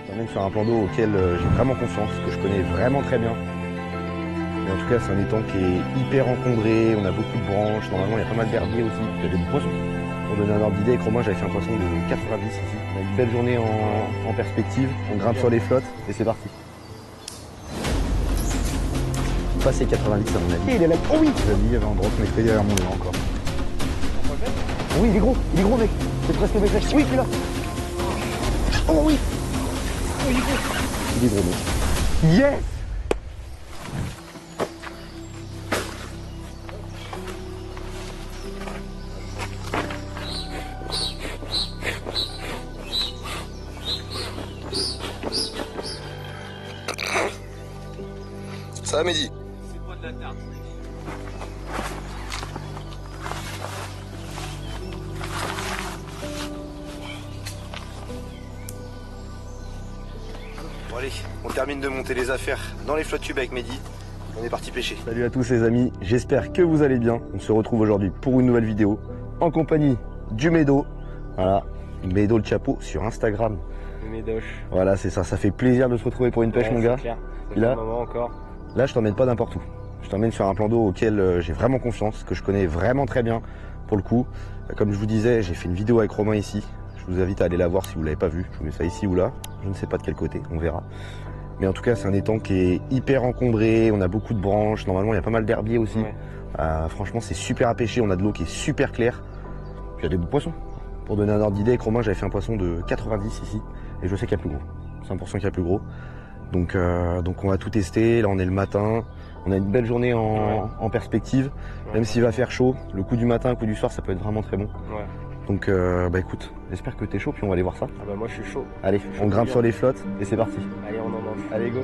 Je t'emmène sur un plan d'eau auquel j'ai vraiment confiance, que je connais vraiment très bien. Mais en tout cas, c'est un étang qui est hyper encombré, on a beaucoup de branches, normalement il y a pas mal d'herbiers aussi, il y a des poissons. Pour donner un ordre d'idée, avec Romain, j'avais fait un poisson de 90 ici. On a une belle journée en perspective, on grimpe sur les flottes et c'est parti. Passer 90 à mon avis. Il est là. Oh oui! J'ai mis, il y avait un drop, mais il derrière mon nez encore. Oui, il est gros mec. C'est presque mes flèches. Oui, il est là. Oh oui! Oh, il est gros. Il est gros mec. Yes! Ça va Mehdi? C'est pas de la tarte. Bon allez, on termine de monter les affaires dans les flottes tubes avec Mehdi. On est parti pêcher. Salut à tous les amis, j'espère que vous allez bien. On se retrouve aujourd'hui pour une nouvelle vidéo en compagnie du Médo. Voilà, Médo le Chapeau sur Instagram. Le Médoche. Voilà, c'est ça, ça fait plaisir de se retrouver pour une pêche mon gars. Clair. Et là, encore. Là, je t'emmène pas n'importe où. Je t'emmène sur un plan d'eau auquel j'ai vraiment confiance, que je connais vraiment très bien pour le coup. Comme je vous disais, j'ai fait une vidéo avec Romain ici. Je vous invite à aller la voir si vous l'avez pas vue. Je vous mets ça ici ou là. Je ne sais pas de quel côté, on verra. Mais en tout cas, c'est un étang qui est hyper encombré. On a beaucoup de branches. Normalement, il y a pas mal d'herbiers aussi. Ouais. Franchement, c'est super à pêcher. On a de l'eau qui est super claire. Puis il y a des beaux poissons. Pour donner un ordre d'idée, avec Romain, j'avais fait un poisson de 90 ici. Et je sais qu'il y a plus gros. 100% qu'il y a plus gros. Donc on va tout tester. Là, on est le matin. On a une belle journée en perspective. Ouais. Même s'il va faire chaud, le coup du matin, le coup du soir, ça peut être vraiment très bon. Ouais. Donc bah écoute, j'espère que t'es chaud, puis on va aller voir ça. Ah bah moi je suis chaud. Allez, on grimpe sur les flottes et c'est parti. Allez, on en mange. Allez, go.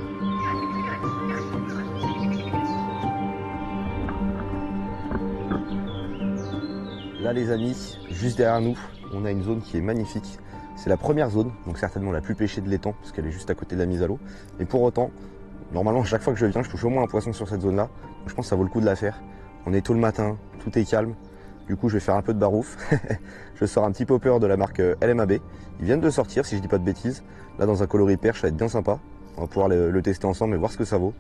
Là les amis, juste derrière nous, on a une zone qui est magnifique. C'est la première zone, donc certainement la plus pêchée de l'étang, parce qu'elle est juste à côté de la mise à l'eau. Mais pour autant, normalement, chaque fois que je viens, je touche au moins un poisson sur cette zone-là. Donc, je pense que ça vaut le coup de la faire. On est tôt le matin, tout est calme. Du coup, je vais faire un peu de barouf. Je sors un petit popper de la marque LMAB. Ils viennent de sortir, si je dis pas de bêtises. Là, dans un coloris perche, ça va être bien sympa. On va pouvoir le tester ensemble et voir ce que ça vaut.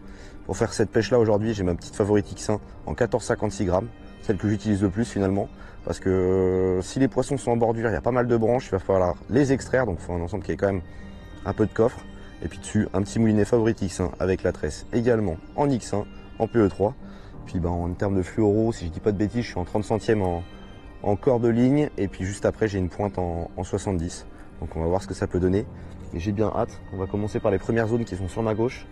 Pour faire cette pêche-là aujourd'hui, j'ai ma petite favorite X1 en 14,56 grammes. Celle que j'utilise le plus finalement. Parce que si les poissons sont en bordure, il y a pas mal de branches. Il va falloir les extraire. Donc, il faut un ensemble qui ait quand même un peu de coffre. Et puis dessus, un petit moulinet Favorite X1 avec la tresse également en X1, en PE3. Puis en termes de fluoro, si je dis pas de bêtises, je suis en 30 centièmes en corps de ligne. Et puis juste après, j'ai une pointe en 70. Donc on va voir ce que ça peut donner. Et j'ai bien hâte. On va commencer par les premières zones qui sont sur ma gauche.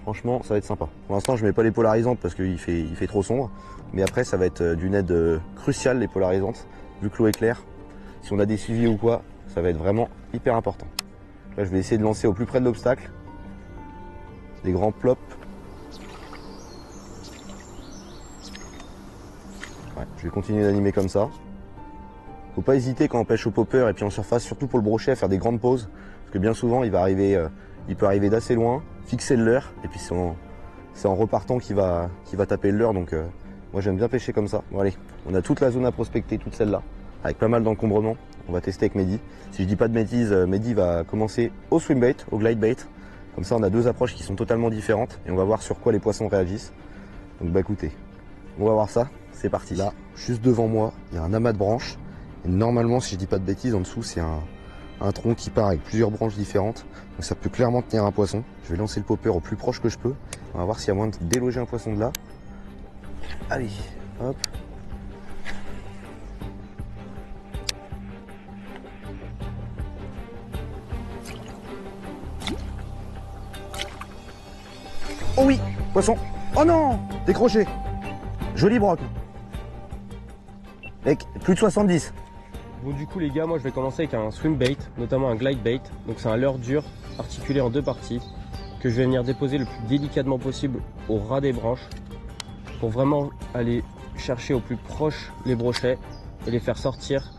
Franchement, ça va être sympa. Pour l'instant, je mets pas les polarisantes parce qu'il fait trop sombre. Mais après, ça va être d'une aide cruciale, les polarisantes. Vu que l'eau est claire, si on a des suivis ou quoi, ça va être vraiment hyper important. Là, je vais essayer de lancer au plus près de l'obstacle. Des grands plops. Ouais, je vais continuer d'animer comme ça. Faut pas hésiter quand on pêche au popper et puis en surface, surtout pour le brochet, à faire des grandes pauses. Parce que bien souvent, il peut arriver d'assez loin, fixer le leurre, et puis c'est en repartant qu'il va taper le leurre. Donc moi, j'aime bien pêcher comme ça. Bon allez, on a toute la zone à prospecter, toute celle-là, avec pas mal d'encombrement. On va tester avec Mehdi. Si je dis pas de bêtises, Mehdi va commencer au swim bait, au glide bait. Comme ça, on a deux approches qui sont totalement différentes et on va voir sur quoi les poissons réagissent. Donc bah écoutez, on va voir ça. C'est parti. Là, juste devant moi, il y a un amas de branches. Et normalement, si je dis pas de bêtises, en dessous, c'est un tronc qui part avec plusieurs branches différentes. Donc ça peut clairement tenir un poisson. Je vais lancer le popper au plus proche que je peux. On va voir s'il y a moyen de déloger un poisson de là. Allez, hop. Oh oui, poisson. Oh non, décroché. Joli broc. Mec, plus de 70. Bon du coup les gars, moi je vais commencer avec un swim bait, notamment un glide bait. Donc c'est un leurre dur, articulé en deux parties, que je vais venir déposer le plus délicatement possible au ras des branches, pour vraiment aller chercher au plus proche les brochets et les faire sortir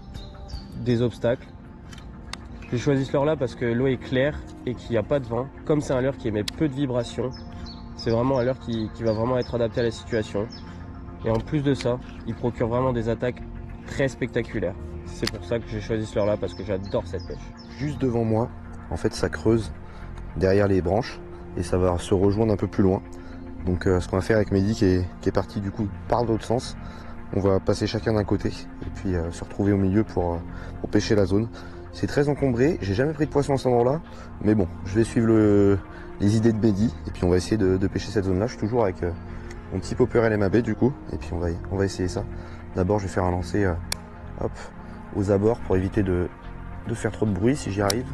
des obstacles. J'ai choisi ce leurre là parce que l'eau est claire et qu'il n'y a pas de vent. Comme c'est un leurre qui émet peu de vibrations, c'est vraiment un leurre qui va vraiment être adapté à la situation. Et en plus de ça, il procure vraiment des attaques très spectaculaires. C'est pour ça que j'ai choisi ce leurre là, parce que j'adore cette pêche. Juste devant moi, en fait ça creuse derrière les branches et ça va se rejoindre un peu plus loin. Donc ce qu'on va faire avec Mehdi qui est parti du coup par l'autre sens, on va passer chacun d'un côté et puis se retrouver au milieu pour pêcher la zone. C'est très encombré, j'ai jamais pris de poisson à cet endroit là, mais bon, je vais suivre les idées de Mehdi et puis on va essayer de pêcher cette zone là. Je suis toujours avec mon petit popper LMAB du coup et puis on va essayer ça. D'abord je vais faire un lancer hop, aux abords pour éviter de faire trop de bruit si j'y arrive.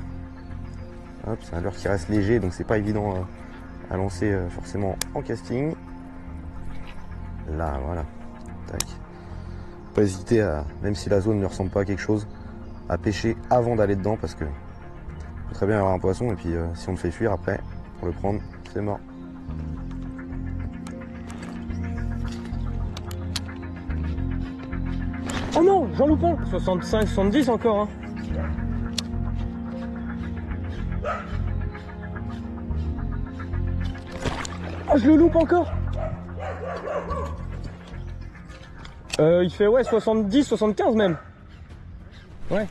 Hop, c'est un leurre qui reste léger donc c'est pas évident à lancer forcément en casting. Là voilà, tac. Pas hésiter à, même si la zone ne ressemble pas à quelque chose, à pêcher avant d'aller dedans parce que peut très bien y avoir un poisson et puis si on le fait fuir après pour le prendre c'est mort. Oh non, j'en loupe un. 65, 70 encore hein. Oh, je le loupe encore. Il fait ouais 70, 75 même. Ouais.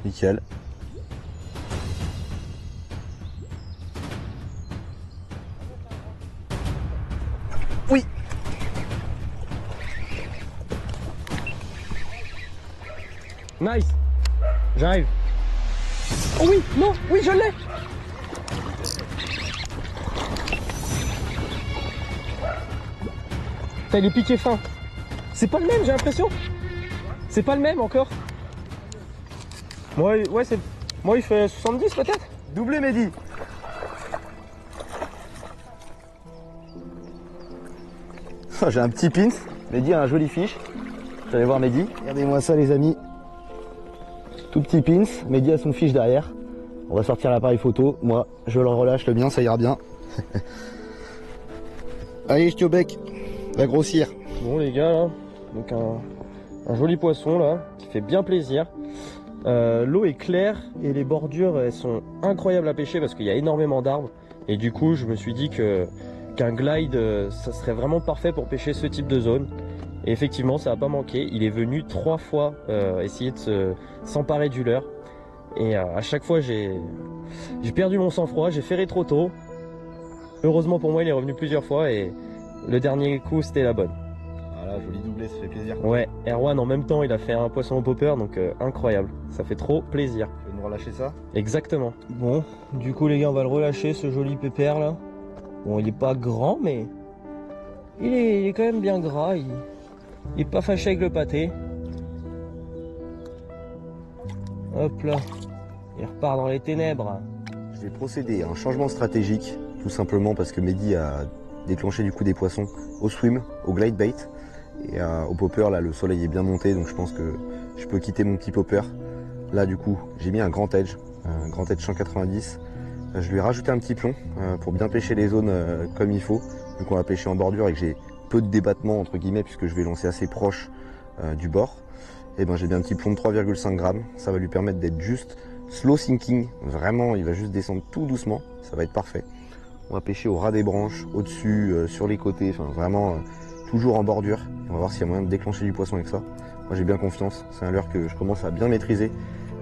Nickel. Oui. Nice. J'arrive. Oh oui, non, oui je l'ai. Putain, il est piqué fin. C'est pas le même, j'ai l'impression. C'est pas le même encore. Ouais, c'est. Moi, il fait 70 peut-être. Doublé Mehdi. J'ai un petit pins. Mehdi a un joli fiche. J'allais voir Mehdi. Regardez-moi ça les amis. Tout petit pins. Mehdi a son fiche derrière. On va sortir l'appareil photo. Moi, je le relâche le mien, ça ira bien. Allez, je au bec. Va grossir. Bon les gars, là, donc un joli poisson là, qui fait bien plaisir. L'eau est claire et les bordures elles sont incroyables à pêcher parce qu'il y a énormément d'arbres. Et du coup je me suis dit qu'un glide ça serait vraiment parfait pour pêcher ce type de zone. Et effectivement ça n'a pas manqué, il est venu 3 fois essayer de s'emparer du leurre. Et à chaque fois j'ai perdu mon sang-froid, j'ai ferré trop tôt. Heureusement pour moi il est revenu plusieurs fois et le dernier coup c'était la bonne. Voilà, joli doublé, ça fait plaisir. Ouais, Erwan en même temps il a fait un poisson au popper donc incroyable, ça fait trop plaisir. Tu veux nous relâcher ça? Exactement. Bon, du coup les gars on va le relâcher ce joli pépère là. Bon il est pas grand mais il est quand même bien gras, il est pas fâché avec le pâté. Hop là, il repart dans les ténèbres. Je vais procéder à un changement stratégique, tout simplement parce que Mehdi a déclenché du coup des poissons au swim, au glide bait et au popper. Là le soleil est bien monté donc je pense que je peux quitter mon petit popper. Là du coup j'ai mis un grand edge 190. Je lui ai rajouté un petit plomb pour bien pêcher les zones comme il faut. Donc on va pêcher en bordure et que j'ai peu de débattement entre guillemets puisque je vais lancer assez proche du bord. Et ben j'ai bien un petit plomb de 3,5 grammes. Ça va lui permettre d'être juste slow sinking. Vraiment il va juste descendre tout doucement. Ça va être parfait. On va pêcher au ras des branches, au-dessus, sur les côtés, enfin vraiment toujours en bordure. On va voir s'il y a moyen de déclencher du poisson avec ça. Moi j'ai bien confiance, c'est un leurre que je commence à bien maîtriser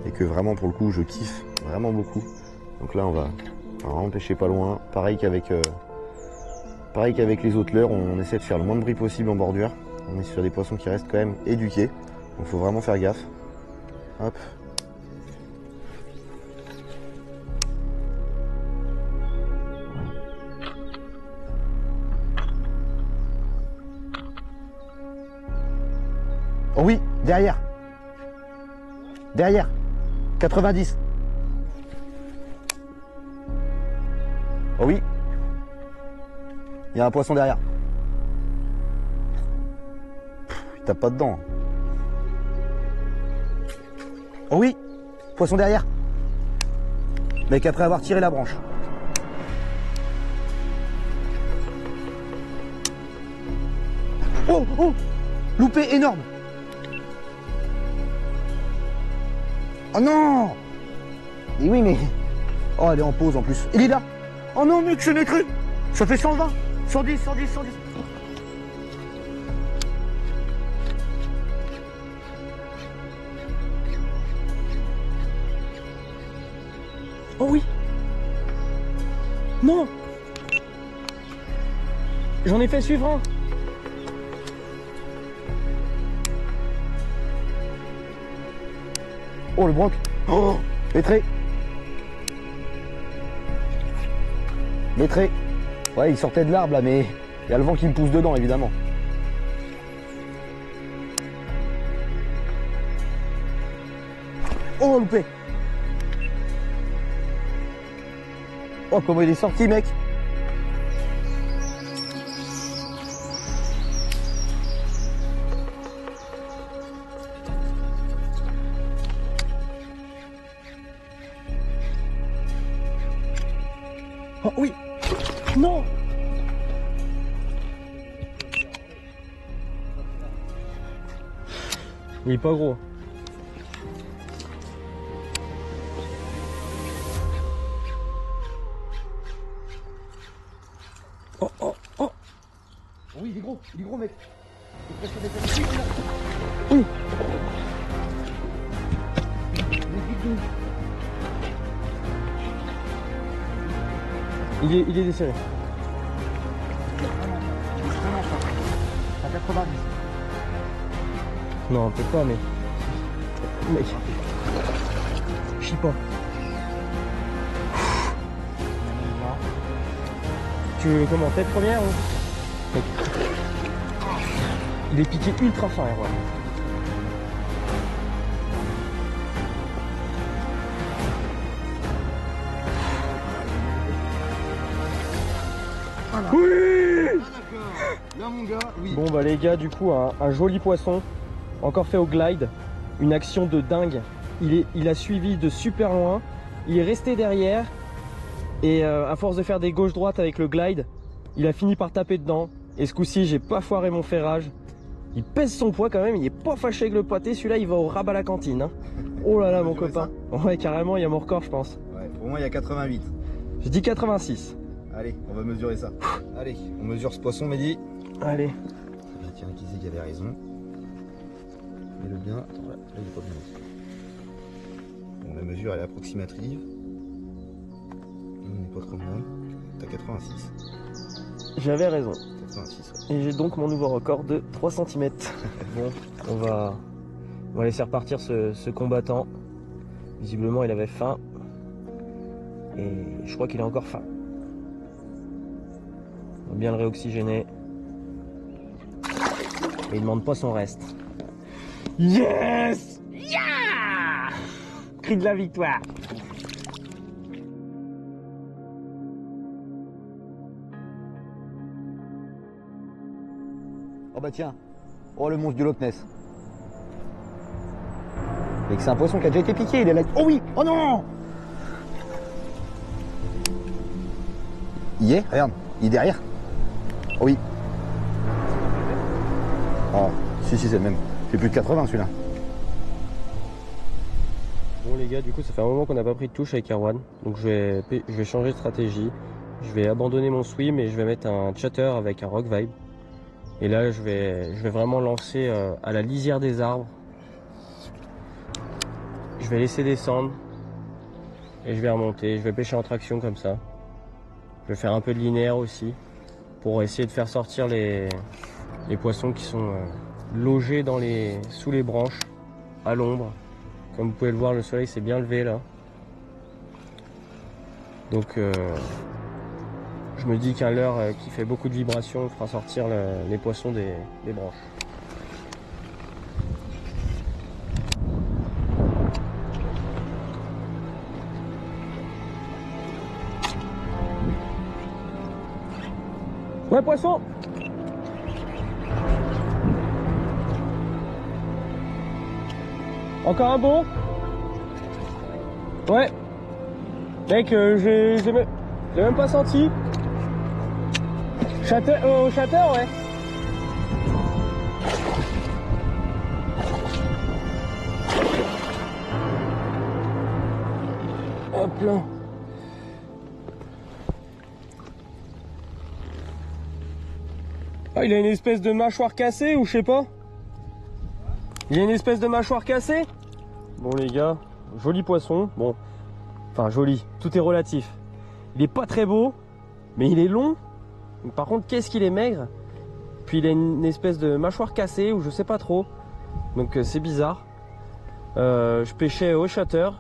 et que vraiment pour le coup je kiffe vraiment beaucoup. Donc là on va vraiment pêcher pas loin, pareil qu'avec les autres leurres, on essaie de faire le moins de bruit possible en bordure. On est sur des poissons qui restent quand même éduqués, donc faut vraiment faire gaffe. Hop. Oh oui, derrière. Derrière. 90. Oh oui. Il y a un poisson derrière. Il tape pas dedans. Oh oui. Poisson derrière. Mais qu'après avoir tiré la branche. Oh, oh. Loupé énorme. Oh non! Et oui, mais... Oh, elle est en pause en plus. Il est là! Oh non, mec, je n'ai cru! Ça fait 120, 110, 110, 110. Oh oui. Non. J'en ai fait suivre un. Oh le broc. Oh, Lettré. Lettré. Ouais, il sortait de l'arbre là, mais il y a le vent qui me pousse dedans évidemment. Oh loupé. Oh comment il est sorti mec. Oh oui. Non. Il est pas gros. Oh oh oh. Oui il est gros mec. Oui. Il est desserré. À 90. Non, peut-être pas, mais. Mec. Je sais pas. Tu veux comment, tête première ou... Mec. Il est piqué ultra fin, ouais. Oui. Là mon gars, oui. Bon bah les gars, du coup un joli poisson, encore fait au glide, une action de dingue. Il a suivi de super loin, il est resté derrière et à force de faire des gauches-droites avec le glide, il a fini par taper dedans. Et ce coup-ci j'ai pas foiré mon ferrage. Il pèse son poids quand même, il est pas fâché avec le pâté, celui-là il va au rabat à la cantine. Hein. Oh là là mon copain. Ouais carrément, il y a mon record je pense. Ouais, pour moi il y a 88. Je dis 86. Allez, on va mesurer ça. Allez, on mesure ce poisson, Mehdi. Allez. Très bien, tiens, qui avait raison. Mets-le bien. Attends, là, il est pas bien aussi. Bon, la mesure elle est approximative. On n'est pas trop loin. T'as 86. J'avais raison. 86, ouais. Et j'ai donc mon nouveau record de 3 cm. Bon, on va laisser repartir ce combattant. Visiblement il avait faim. Et je crois qu'il a encore faim. On va bien le réoxygéner. Et il demande pas son reste. Yes! Yeah! Cri de la victoire. Oh bah tiens. Oh le monstre du Loch Ness. Et que c'est un poisson qui a déjà été piqué, il est là. Oh oui! Oh non! Il y est, regarde, il est derrière. Oh oui. Oh, si, c'est le même. Il fait plus de 80 celui-là. Bon les gars, du coup ça fait un moment qu'on n'a pas pris de touche avec Erwan. Donc je vais changer de stratégie. Je vais abandonner mon swim et je vais mettre un chatter avec un rock vibe. Et là je vais vraiment lancer à la lisière des arbres. Je vais laisser descendre. Et je vais remonter. Je vais pêcher en traction comme ça. Je vais faire un peu de linéaire aussi. Pour essayer de faire sortir les poissons qui sont logés sous les branches, à l'ombre. Comme vous pouvez le voir, le soleil s'est bien levé là. Donc je me dis qu'un leurre qui fait beaucoup de vibrations fera sortir les poissons des branches. Ouais, poisson! Encore un bon? Ouais. Mec, j'ai même pas senti. Au chatter, ouais. Hop là. Ah, il a une espèce de mâchoire cassée ou je sais pas. Il a une espèce de mâchoire cassée. Bon les gars, joli poisson. Bon, Enfin joli, tout est relatif. Il est pas très beau, mais il est long. Par contre, qu'est-ce qu'il est maigre. Puis il a une espèce de mâchoire cassée ou je sais pas trop. Donc c'est bizarre. Je pêchais au shutter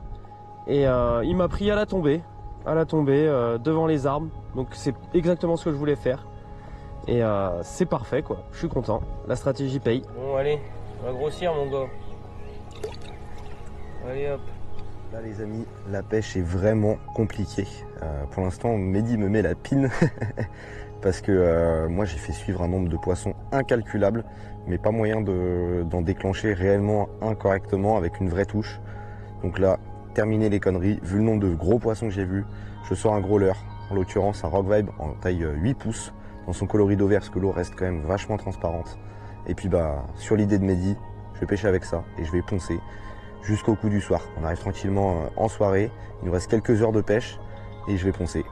et il m'a pris à la tombée. Devant les arbres. Donc c'est exactement ce que je voulais faire. Et c'est parfait quoi. Je suis content. La stratégie paye. Bon allez, on va grossir mon gars. Allez hop. Là les amis, la pêche est vraiment compliquée. Pour l'instant, Mehdi me met la pine parce que moi j'ai fait suivre un nombre de poissons incalculable, mais pas moyen d'en déclencher réellement un correctement avec une vraie touche. Donc là, terminer les conneries, vu le nombre de gros poissons que j'ai vus, je sors un gros leurre, en l'occurrence un Rock Vibe en taille 8 pouces, dans son coloris d'eau vert parce que l'eau reste quand même vachement transparente. Et puis bah sur l'idée de Mehdi, je vais pêcher avec ça et je vais poncer jusqu'au coup du soir. On arrive tranquillement en soirée, il nous reste quelques heures de pêche et je vais poncer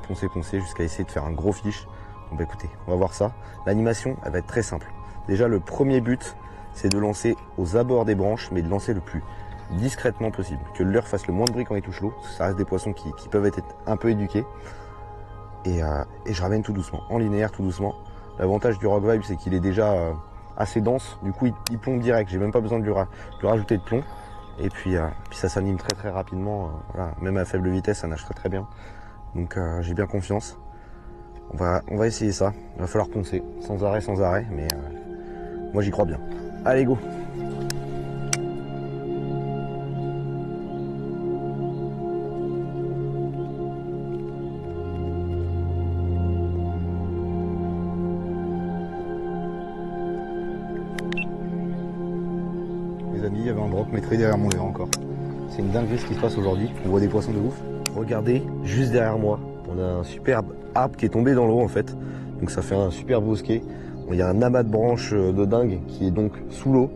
jusqu'à essayer de faire un gros fiche. Donc bah écoutez, on va voir ça. L'animation, elle va être très simple. Déjà le premier but, c'est de lancer aux abords des branches, mais de lancer le plus discrètement possible. Que le leurre fasse le moins de bruit quand il touche l'eau, parce que ça reste des poissons qui peuvent être un peu éduqués. Et je ramène tout doucement, en linéaire tout doucement. L'avantage du Rock Vibe, c'est qu'il est déjà assez dense, du coup il plombe direct, j'ai même pas besoin de lui rajouter de plomb. Et puis ça s'anime très rapidement, voilà. Même à faible vitesse ça nage très bien. Donc j'ai bien confiance. On va essayer ça, il va falloir poncer, sans arrêt, mais moi j'y crois bien. Allez go! Les amis, il y avait un broc maîtrisé derrière mon leurre encore. C'est une dinguerie ce qui se passe aujourd'hui, on voit des poissons de ouf. Regardez, juste derrière moi, on a un superbe arbre qui est tombé dans l'eau en fait. Donc ça fait un super bosquet. Il y a un amas de branches de dingue qui est donc sous l'eau.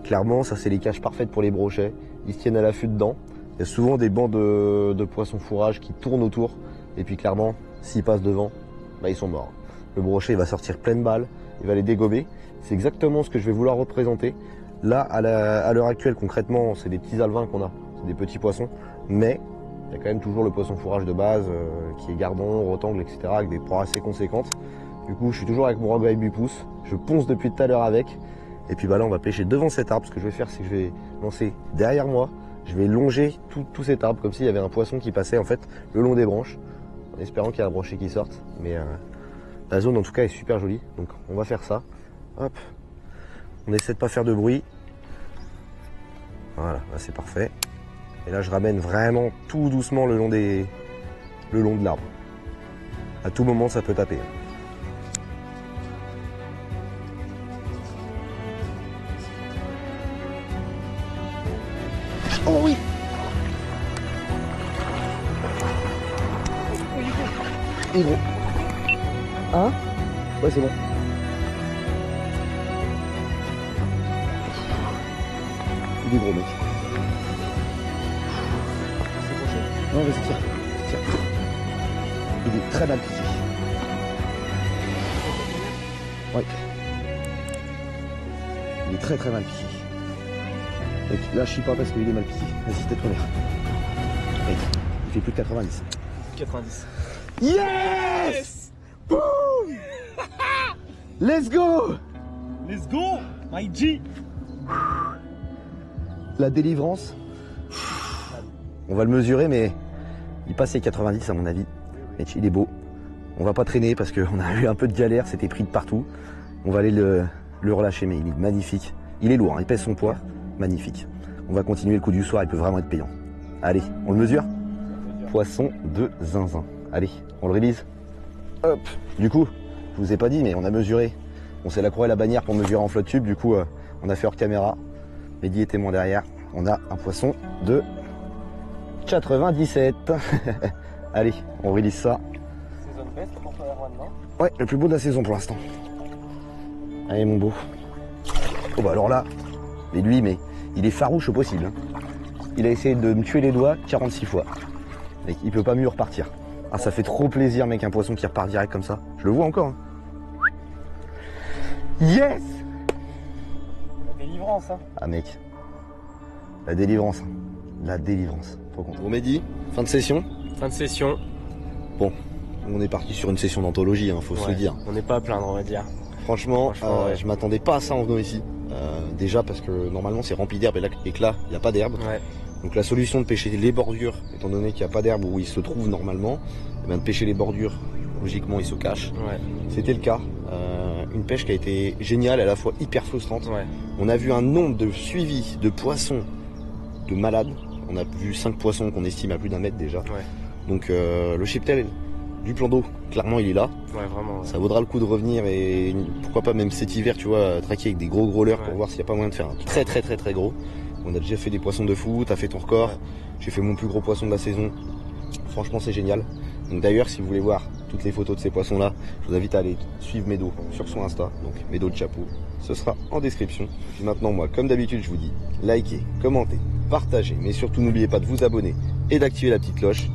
Clairement, ça c'est les cages parfaites pour les brochets. Ils se tiennent à l'affût dedans. Il y a souvent des bancs de poissons fourrage qui tournent autour. Et puis clairement, s'ils passent devant, bah, ils sont morts. Le brochet il va sortir pleine balle, il va les dégommer. C'est exactement ce que je vais vouloir représenter. Là, à l'heure actuelle, concrètement, c'est des petits alevins qu'on a. C'est des petits poissons. Mais il y a quand même toujours le poisson fourrage de base qui est gardon, rotangle, etc. avec des proies assez conséquentes. Du coup, je suis toujours avec mon Rock Vibe 8 pouces. Je ponce depuis tout à l'heure avec. Et puis bah là, on va pêcher devant cet arbre. Ce que je vais faire, c'est que je vais lancer derrière moi. Je vais longer tout cet arbre comme s'il y avait un poisson qui passait en fait le long des branches. En espérant qu'il y a un brochet qui sorte. Mais la zone en tout cas est super jolie. Donc on va faire ça. Hop. On essaie de pas faire de bruit. Voilà, là c'est parfait. Et là je ramène vraiment tout doucement le long de l'arbre. À tout moment ça peut taper. Oh oui! Il est gros. Hein? Ouais c'est bon. Il est gros mec. Non vas-y tire. Il est très mal piqué. Ouais. Il est très mal piqué. Mec, lâche pas parce qu'il est mal piqué. Vas-y, tais-toi l'air. Mec, il fait plus de 90. 90. Yes! Boom! Let's go! Let's go, my G! La délivrance. On va le mesurer, mais il passe les 90 à mon avis. Mec, il est beau. On va pas traîner parce qu'on a eu un peu de galère, c'était pris de partout. On va aller le relâcher, mais il est magnifique. Il est lourd, hein, il pèse son poids. Magnifique. On va continuer le coup du soir, il peut vraiment être payant. Allez, on le mesure? Poisson de zinzin. Allez, on le release. Hop. Du coup, je vous ai pas dit, mais on a mesuré. On s'est la croix et la bannière pour mesurer en flotte tube. Du coup, on a fait hors caméra. Mehdi est témoin derrière. On a un poisson de 97. Allez, on release ça. Saison best pour toi maintenant. Ouais, le plus beau de la saison pour l'instant. Allez mon beau. Oh bah alors là, mais lui, il est farouche au possible. Hein. Il a essayé de me tuer les doigts 46 fois. Mec, il peut pas mieux repartir. Ah, ça fait trop plaisir, mec, un poisson qui repart direct comme ça. Je le vois encore. Hein. Yes! La délivrance, hein. Ah, mec. La délivrance. Hein. La délivrance. trop content. Bon Mehdi, fin de session. Fin de session. Bon, on est parti sur une session d'anthologie, hein, faut se le dire. On n'est pas à plaindre, on va dire. Franchement, ouais. je m'attendais pas à ça en venant ici. Déjà parce que normalement c'est rempli d'herbe et que là, il n'y a pas d'herbe. Ouais. Donc la solution de pêcher les bordures, étant donné qu'il n'y a pas d'herbe où il se trouve normalement, de pêcher les bordures, logiquement il se cache. Ouais. C'était le cas. Une pêche qui a été géniale, à la fois hyper frustrante. Ouais. On a vu un nombre de suivis de poissons de malades. On a vu 5 poissons qu'on estime à plus d'1 mètre déjà. Ouais. Donc le cheptel du plan d'eau, clairement il est là. Ouais, vraiment. Ouais. Ça vaudra le coup de revenir et pourquoi pas même cet hiver, tu vois, traquer avec des gros leurres pour voir s'il n'y a pas moyen de faire un très gros. On a déjà fait des poissons de fou, t'as fait ton record. Ouais. J'ai fait mon plus gros poisson de la saison. Franchement c'est génial. Donc d'ailleurs si vous voulez voir toutes les photos de ces poissons là, je vous invite à aller suivre Médo sur son Insta, donc Médo de Chapeau. Ce sera en description. Puis maintenant moi comme d'habitude je vous dis, likez, commentez, partagez, mais surtout n'oubliez pas de vous abonner et d'activer la petite cloche.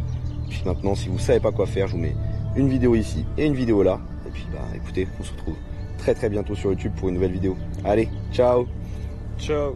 Puis maintenant si vous savez pas quoi faire, je vous mets une vidéo ici et une vidéo là. Et puis bah écoutez, on se retrouve très bientôt sur YouTube pour une nouvelle vidéo. Allez, ciao. Ciao.